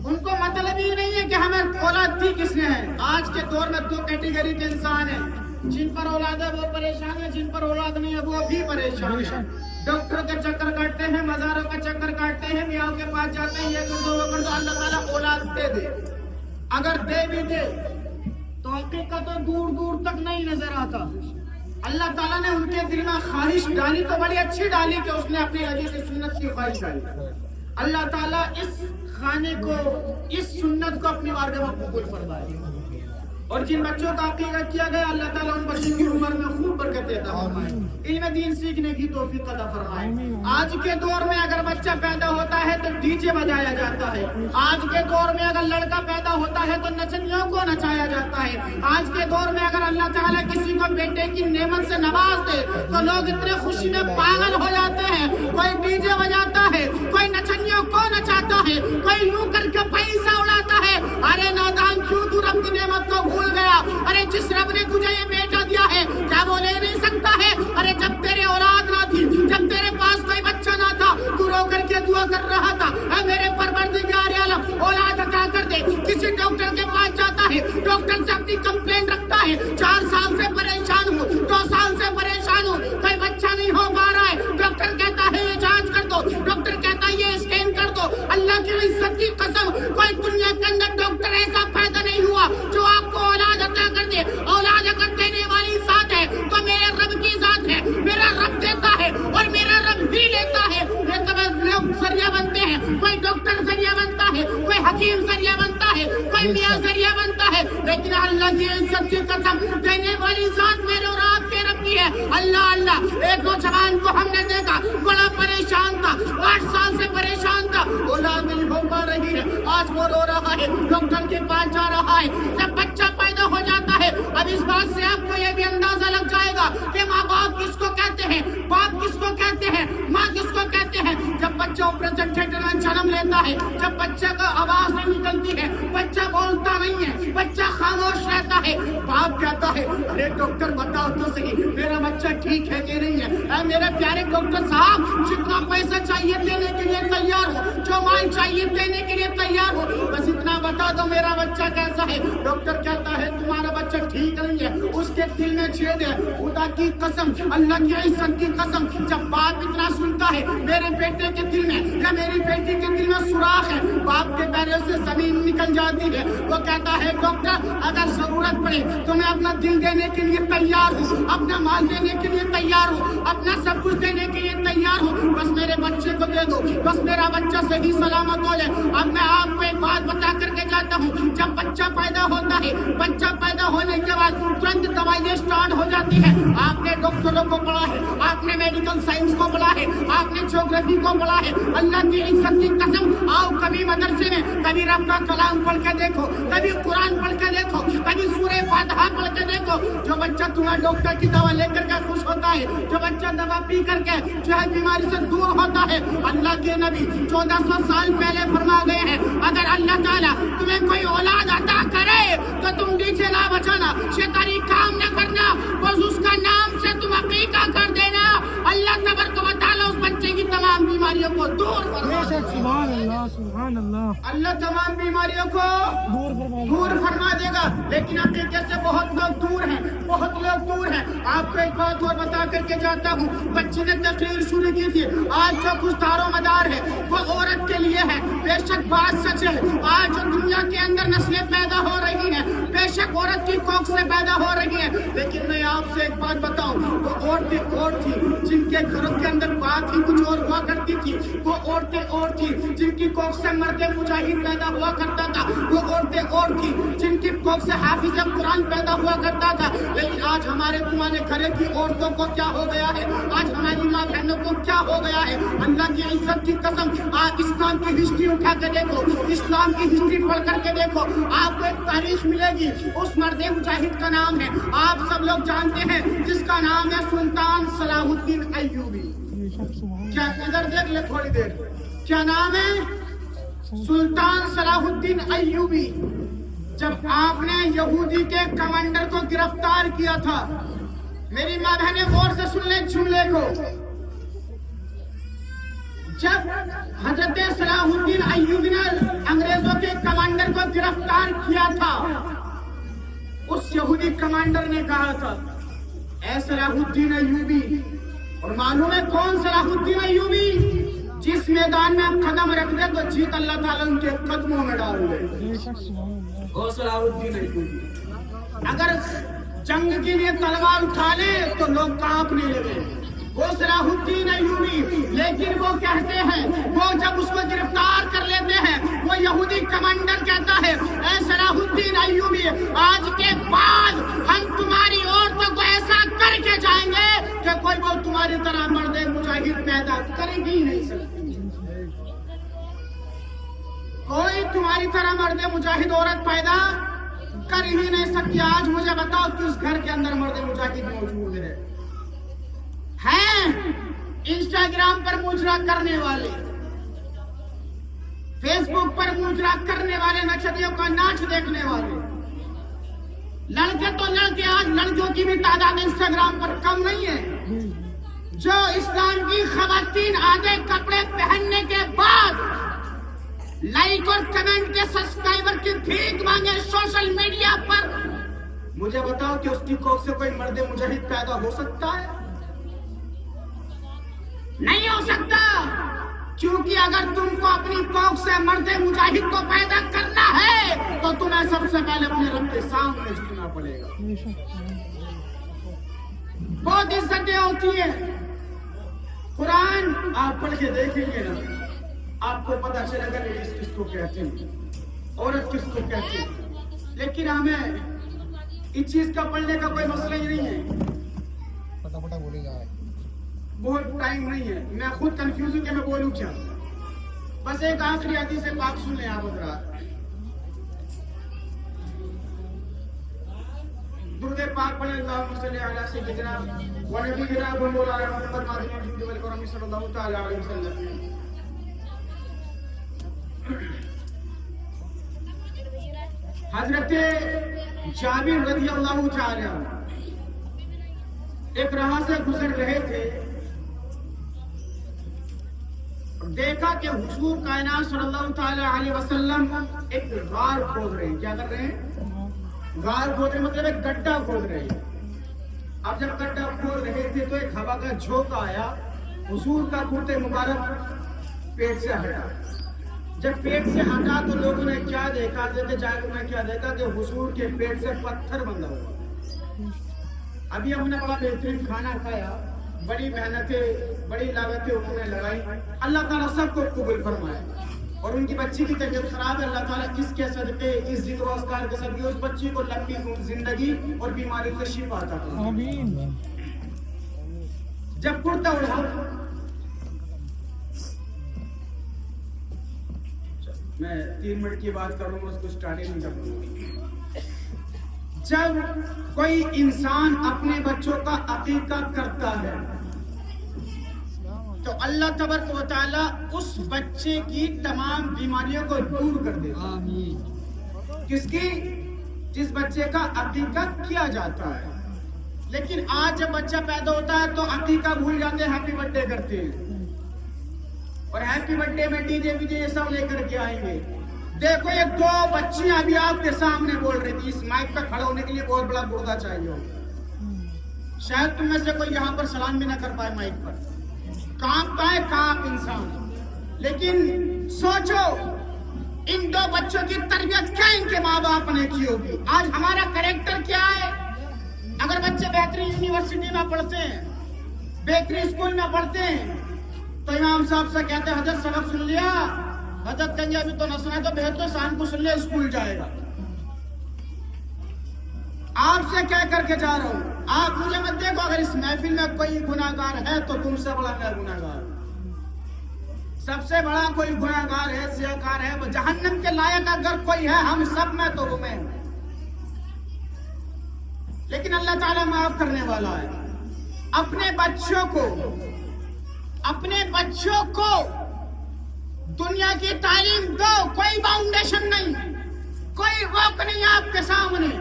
ان کو مطلب ہی نہیں ہے کہ ہمیں اولاد دی کس نے ہے۔ آج کے دور میں دو کیٹیگری کے انسان ہیں، جن پر اولاد ہے وہ پریشان ہے، جن پر اولاد نہیں ہے وہ بھی پریشان ہے۔ ڈاکٹر کا چکر کاٹتے ہیں، مزاروں کا چکر کاٹتے ہیں، میاں کے پاس جاتے ہیں، یہ کر دو وہ کر دو، اللہ تعالیٰ اولاد دے دے۔ اگر دے بھی دے تو حقیقت تو دور دور تک نہیں نظر آتا۔ اللہ تعالیٰ نے ان کے دل میں خواہش ڈالی تو بڑی اچھی ڈالی کہ اس نے اپنی نبی کی سنت کی خواہش ڈالی۔ اللہ تعالیٰ اس خانے کو، اس سنت کو اپنی بارگاہ میں قبول فرمائے، اور جن بچوں کا عقیقہ کیا گیا اللہ تعالیٰ ان بچوں کی عمر میں خوب برکت عطا فرمائے، علم دین سیکھنے کی توفیق عطا فرمائے۔ آج کے دور میں اگر بچہ پیدا ہوتا ہے تو ڈی جے بجایا جاتا ہے، آج کے دور میں اگر لڑکا پیدا ہوتا ہے تو نچنیوں کو نچایا جاتا ہے، آج کے دور میں اگر اللہ تعالیٰ کسی کو بیٹے کی نعمت سے نواز دے تو لوگ اتنے خوشی میں پاگل ہو جاتے ہیں، کوئی ڈی جے بجاتا ہے، کوئی نچنیوں کو نچاتا ہے، کوئی یوں کر کے پیسہ اڑاتا ہے۔ ارے نادان کیوں تو رب کی نعمت کو بھول گیا؟ ارے جس رب نے تجھے یہ بیٹا دیا ہے کیا وہ لے نہیں سکتا ہے؟ ارے جب تیرے اولاد نہ تھی، جب تیرے پاس کوئی بچہ نہ تھا، تو رو کر کے دعا کر رہا تھا اے میرے پروردگار عالم اولاد عطا کر دے۔ کسی ڈاکٹر کے پاس جاتا ہے، ڈاکٹر سے اپنی کمپلین رکھتا ہے، 4 سال سے پریشان ہوں، 2 سال سے پریشان ہوں، کوئی بچہ نہیں ہو پا رہا ہے۔ ڈاکٹر کہتا ہے یہ جانچ کر دو، ڈاکٹر کہتا ہے یہ اسکین کر دو۔ اللہ کی عزت کی قسم کوئی دنیا کے اندر ڈاکٹر ایسا پیدا نہیں ہوا جو آپ کو اولاد عطا کر دے۔ اولاد اگر دینے والی ذات ہے تو میرے رب کی ذات ہے، میرا رب دیتا ہے اور میرا رب ہی لیتا ہے۔ یہ تمام لوگ ذریعہ بنتے ہیں، کوئی ڈاکٹر ذریعہ بنتا ہے، کوئی حکیم ذریعہ بنتا ہے، کوئی میاں ذریعہ بنتا ہے، لیکن اللہ کی عزت کی قسم دینے والی ذات میرے اور آپ کے رب کی ہے۔ اللہ اللہ، ایک نوجوان کو ہم نے دیکھا بڑا پریشان تھا، 8 سال سے پریشان تھا، اولاد نہیں ہو پا رہی ہے، آج وہ رو رہا ہے، ڈاکٹر کے پاس جا رہا ہے۔ جب بچہ پیدا ہو جاتا ہے اب اس بات سے آپ کو یہ بھی اندازہ لگ جائے گا کہ ماں باپ کس کو کہتے ہیں، باپ کس کو کہتے ہیں، ماں کس کو کہتے ہیں۔ جب بچہ آپریشن تھیٹر میں جنم لیتا ہے، جب بچہ کا آواز نہیں نکلتی ہے، بچہ بولتا نہیں ہے، بچہ خاموش رہتا ہے، باپ کہتا ہے ارے ڈاکٹر بتاؤ تو صحیح میرا بچہ ٹھیک ہے کہ نہیں ہے۔ اے میرے پیارے ڈاکٹر صاحب، جتنا پیسہ چاہیے دینے کے لیے تیار ہو، جو مال چاہیے دینے کے لیے تیار ہو، بس اتنا بتا دو میرا بچہ کیسا ہے۔ ڈاکٹر کہتا ہے تمہارا بچہ ٹھیک نہیں ہے، اس کے دل میں چھید ہے۔ خدا کی قسم، اللہ کی عزت کی قسم، جب باپ اتنا سنتا ہے میرے بیٹے کے دل میں یا میری بیٹی کے دل میں سوراخ ہے، باپ کے پیروں سے زمین نکل جاتی ہے۔ وہ کہتا ہے ڈاکٹر اگر ضرورت پڑے تو میں اپنا دل دینے کے لیے تیار ہوں، اپنا مال دینے کے لیے تیار ہوں، اپنا سب کچھ دینے کے لیے تیار ہوں، بس میرے بچے کو دے دو، بس میرا بچہ صحیح سلامت ہو جائے۔ اب میں آپ کو ایک بات بتا کر کے جاتا ہوں، جب بچہ پیدا ہوتا ہے، بچہ پیدا ہونے کے بعد ترنت دوائیں اسٹارٹ ہو جاتی ہیں۔ آپ نے ڈاکٹروں کو پڑھا ہے، آپ نے میڈیکل سائنس کو پڑھا ہے، آپ نے جیوگرافی کو پڑھا ہے۔ اللہ کی عزت کی قسم آؤ کبھی مدرسے میں کبھی رب کا کلام پڑھ کے دیکھو، کبھی قرآن پڑھ کے دیکھو، کبھی سورہ فاتحہ پڑھ کے دیکھو۔ جو بچہ تمہیں ڈاکٹر کی دوا لے کر کے خوش ہوتا ہے، جو بچہ دوا پی کر کے جو ہے بیماری سے دور ہوتا ہے، اللہ کے نبی 1400 سال پہلے فرما گئے ہیں اگر اللہ تعالیٰ تمہیں کوئی اولاد عطا کرے تو تم ڈی جے نہ بجانا، شیطانی کام نہ کرنا، بس اس کا نام سے تم عقیقہ کر دینا۔ اللہ تبارک و تعالیٰ اس بچے کی تمام بیماریوں کو دور فرما دے گا۔ سبحان اللہ، سبحان اللہ، اللہ تمام بیماریوں کو دور فرما دے گا۔ لیکن عقیقے سے بہت لوگ دور ہیں، بہت لوگ دور ہیں۔ آپ کو ایک بات اور بتا کر کے جاتا ہوں، بچے نے تقریر شروع کی تھی، آج جو کچھ دار و مدار ہے وہ عورت کے لیے ہے۔ بے شک بات سچ ہے، آج جو دنیا کے اندر نسلیں پیدا ہو رہی ہیں بے شک عورت کی کوکھ سے پیدا ہو رہی ہیں، لیکن میں آپ سے ایک بات بتاؤں، وہ عورتیں اور تھی جن کے گھروں کے اندر بات ہی کچھ اور ہوا کرتی تھی، وہ عورتیں اور تھی جن کی کوکھ سے مرد مجاہد پیدا ہوا کرتا تھا، وہ عورتیں اور تھی جن کی کوکھ سے حافظ قرآن پیدا ہوا کرتا تھا۔ لیکن آج ہمارے تمہارے گھر کی عورتوں کو کیا ہو گیا ہے، آج ہماری ماں بہنوں کو کیا ہو گیا ہے۔ اللہ کی عزت کی قسم آپ اسلام کی ہسٹری اٹھا کے دیکھو، اسلام کی ہسٹری پڑھ کر کے دیکھو، آپ کو ایک تاریخ ملے گی، اس مرد مجاہد کا نام ہے، آپ سب لوگ جانتے ہیں، جس کا نام ہے سلطان صلاح الدین ایوبی۔ کیا ادھر دیکھ لے تھوڑی دیر، کیا نام ہے؟ سلطان صلاح الدین ایوبی۔ جب آپ نے یہودی کے کمانڈر کو گرفتار کیا تھا، میری ماں بہنیں غور سے سن لیں جملے کو، جب حضرت صلاح الدین ایوبی نے انگریزوں کے یہودی کمانڈر نے کہا تھا اے صلاح الدین ایوبی، اور معلوم ہے کون صلاح الدین ایوبی؟ جس میدان میں آپ قدم رکھ دیں تو جیت اللہ تعالیٰ ان کے قدموں میں ڈال دے. وہ صلاح الدین ایوبی اگر جنگ کے لیے تلوار اٹھا لے تو لوگ کانپنے لگے. وہ صلاح الدین ایوبی، لیکن وہ کہتے ہیں، وہ جب اس کو گرفتار کر لیتے ہیں، وہ یہودی کمانڈر کہتا ہے اے صلاح الدین ایوبی، آج کے بعد ہم تمہاری عورتوں کو ایسا کر کے جائیں گے کہ کوئی وہ تمہاری طرح مرد مجاہد پیدا کر ہی نہیں سکتی. کوئی تمہاری طرح مرد مجاہد عورت پیدا کر ہی نہیں سکتی. آج مجھے بتاؤ کس گھر کے اندر مرد مجاہد موجود ہے؟ انسٹاگرام پر مجرا کرنے والے، فیس بک پر مجرا کرنے والے، نچتیوں کا ناچ دیکھنے والے لڑکے تو لڑکے، آج لڑکیوں کی بھی تعداد انسٹاگرام پر کم نہیں ہے، جو اسلام کی خواتین آدھے کپڑے پہننے کے بعد لائک اور کمنٹ کے سبسکرائبر کی بھیک مانگے سوشل میڈیا پر. مجھے بتاؤ کہ اس کی کوکھ سے کوئی مرد مجاہد پیدا ہو سکتا ہے؟ نہیں ہو سکتا، کیونکہ اگر تم کو اپنی کوکھ سے مرد مجاہد کو پیدا کرنا ہے تو تمہیں سب سے پہلے اپنے رب کے سامنے جھکنا پڑے گا. بہت عزتیں ہوتی ہیں. قرآن آپ پڑھ کے دیکھیں گے نا، آپ کو پتہ چلے گا لیڈیز کس کو کہتے ہیں، عورت کس کو کہتے ہیں. لیکن ہمیں اس چیز کا پڑھنے کا کوئی مسئلہ ہی نہیں ہے. بہت ٹائم نہیں ہے، میں خود کنفیوز ہوں کہ میں بولوں کیا. بس ایک آخری حدیث پاک سن لیں آپ حضرات. درود پاک پڑھیں اللہم صلی علی سیدنا و نبینا و مولانا محمد معدن الجود والکرم صلی اللہ تعالی علیہ وسلم. حضرت جابر رضی اللہ تعالی ایک راہ سے گزر رہے تھے، دیکھا کہ حضور کائنات صلی اللہ تعالی علیہ وسلم ایک غار کھود رہے ہیں. کیا کر رہے ہیں؟ غار کھود رہے ہیں، مطلب ایک گڈھا کھود رہے ہیں. اب جب گڈھا کھود رہے تھے تو ایک ہوا کا جھونکا آیا، حضور کا کرتے مبارک پیٹ سے ہٹا. جب پیٹ سے ہٹا تو لوگوں نے کیا دیکھا، جاگروں نے کیا دیکھا کہ حضور کے پیٹ سے پتھر بندھا ہوا. ابھی ہم نے بڑا بہترین کھانا کھایا، بڑی محنتیں، بڑی لاگتیں انہوں نے لگائی. اللہ تعالیٰ سب کو قبول فرمائے. اور ان کی بچی کی طبیعت خراب ہے، اللہ تعالیٰ اس کے صدقے، اس ذکر و اذکار کے صدقے اس بچی کو لمبی زندگی اور بیماری سے شفا عطا فرمائے. آمین. جب کرتا اڑا، میں 3 منٹ کی بات کروں گا، اس کو سٹارٹ نہیں کروں گا. جب کوئی انسان اپنے بچوں کا عقیقہ کرتا ہے تو اللہ تبارک و تعالیٰ اس بچے کی تمام بیماریوں کو دور کر دیتا ہے. کس کی؟ جس بچے کا عقیقہ کیا جاتا ہے. لیکن آج جب بچہ پیدا ہوتا ہے تو عقیقہ بھول جاتے ہیں، ہیپی برتھ ڈے کرتے ہیں، اور ہیپی برتھ ڈے میں ڈی جے وی جے یہ سب لے کر کے آئیں گے. دیکھو یہ 2 بچیاں ابھی آپ کے سامنے بول رہی تھی. اس مائک پہ کھڑا ہونے کے لیے بہت بڑا گردہ چاہیے ہو. شاید تم میں سے کوئی یہاں پر سلام بھی نہ کر پائے مائک پر. کانپتا ہے کانپ انسان. لیکن سوچو ان 2 بچوں کی تربیت کیا ان کے ماں باپ نے کی ہوگی. آج ہمارا کریکٹر کیا ہے؟ اگر بچے بہترین یونیورسٹی میں پڑھتے ہیں، بہترین اسکول میں پڑھتے ہیں، تو امام صاحب سے کہتے ہیں حضرت سبق سن لیا؟ حضرت کنجا ابھی تو نہ سنا تو بہتر شام کو سن لے، اسکول جائے گا. آپ سے کہہ کر کے جا رہا ہوں، آپ مجھے مت دیکھو. اگر اس محفل میں کوئی گناہگار ہے تو تم سے بڑا میں گناہگار. سب سے بڑا کوئی گناہگار ہے، سیاکار ہے، وہ جہنم کے لائق اگر کوئی ہے ہم سب میں تو وہ میں ہوں. لیکن اللہ تعالیٰ معاف کرنے والا ہے. اپنے بچوں کو دنیا کی تعلیم دو. کوئی باؤنڈیشن نہیں، کوئی روک نہیں آپ کے سامنے.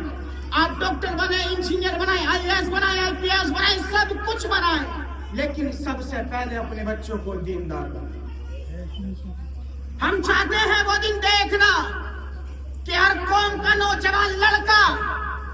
آپ ڈاکٹر بنے، انجینئر بنائیں، IAS بنائیں، IPS بنائیں، سب کچھ بنائیں، لیکن سب سے پہلے اپنے بچوں کو دیندار بنائیں. ہم چاہتے ہیں وہ دن دیکھنا کہ ہر قوم کا نوجوان لڑکا